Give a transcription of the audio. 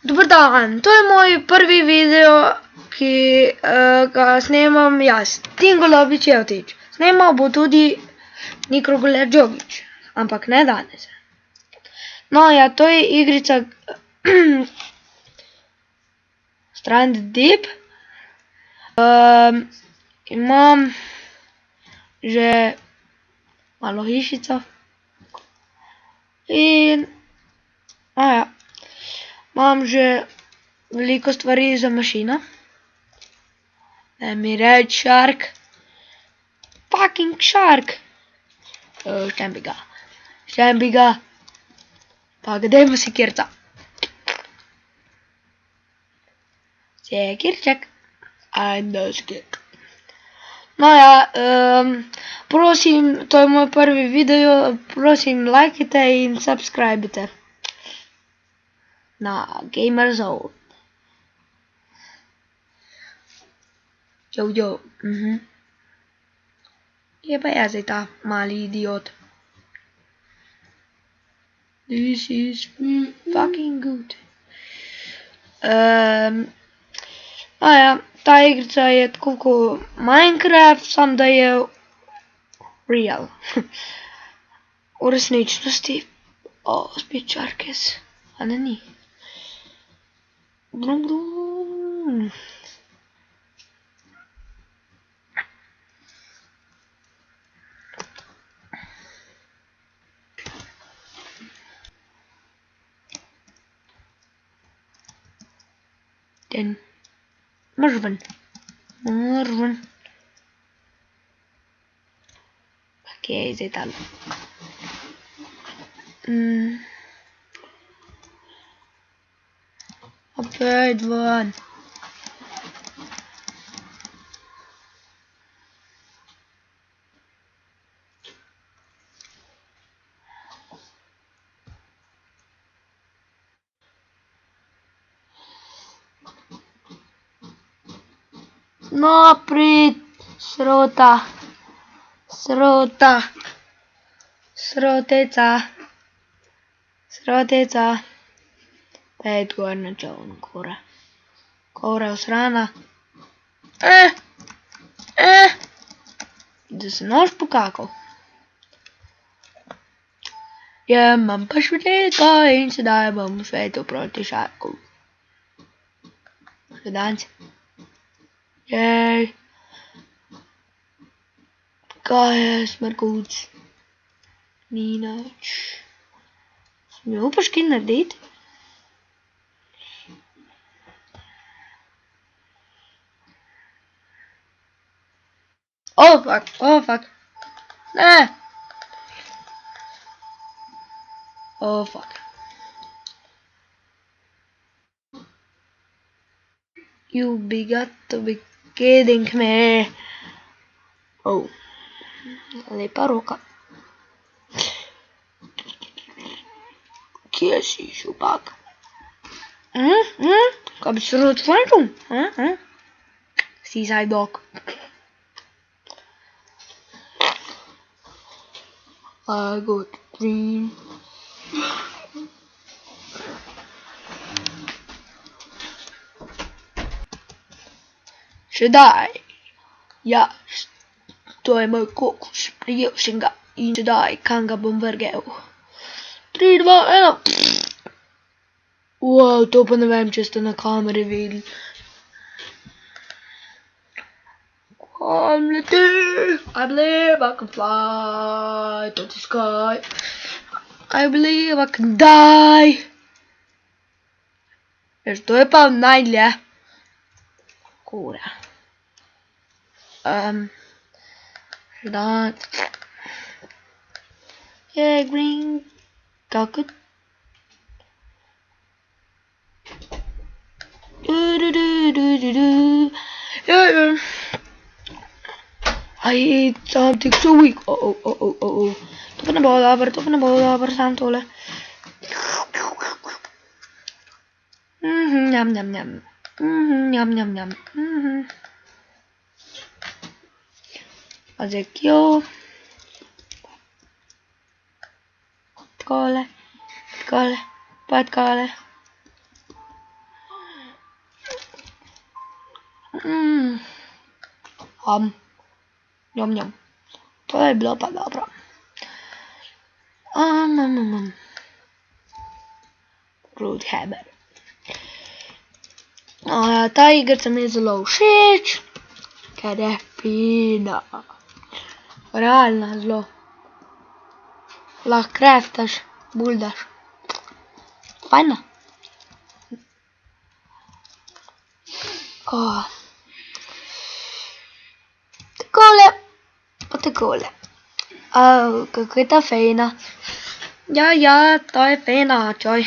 Dober dan, to je moj prvi video, ki ga snemam jaz, Tim Golobič Jevtič. Snemal bo tudi Niko Guler Đogić, ampak ne danes. No ja, to je igrica Stranded Deep. Imam že malo hišico in imam že veliko stvari za mašino. Ne mi reč shark. Fucking shark. Štem bi ga. Pa dajmo sekirca. Sekirček. Ajde sekirček. No ja, prosim, to je moj prvi video, prosim lajkajte in subscribite na Gamerzone. Yo. Je pa jaz zdaj ta mali idiot. This is fucking good. Ta igrica je tako kot Minecraft, samo da je real. V resničnosti. Spet čarkes. A ne ni. Den mrven. Kje je zdaj tam? Opet ven. No, prid, srota, sroteca, pet gor na čovn, kora usrana, da se nož pokakal. Imam pa švetelko in sedaj bom svetil proti šarku. Gledance. Jej. Kaj je smrkuc? Ni nič. Sem jo upaš kaj narediti? Oh fuck. Ne. Oh fuck. You be got to be kidding me. Oh. Lepa roka. Kje si, šupak? Kaj bi se rad fajčil? Seaside dog. I got green. Sedaj. Ja, to je moj kokus, prijel sem ga in sedaj, kam ga bom vrgel. 3, 2, 1. Wow, to pa ne vem, če ste na kameri videli. Kam leti? I believe I can fly to the sky. I believe I can die. Veš, to je pa najdlje. Kura. Dan. Yeah, green. Kako? I ate something so weak. Oh. To pa ne bo dobro, sam tole. Njam. Njam. A zdaj kjo? Takole. Njom, njom. To je bilo pa dobro. Broodhammer. Ta igrica mi je zelo všeč, ker je fina. Realna zelo. Lahko craftaš, buildaš. Fajna. Takole, pa takole. Kako je ta fejna. Ja, ta je fejna, čoj.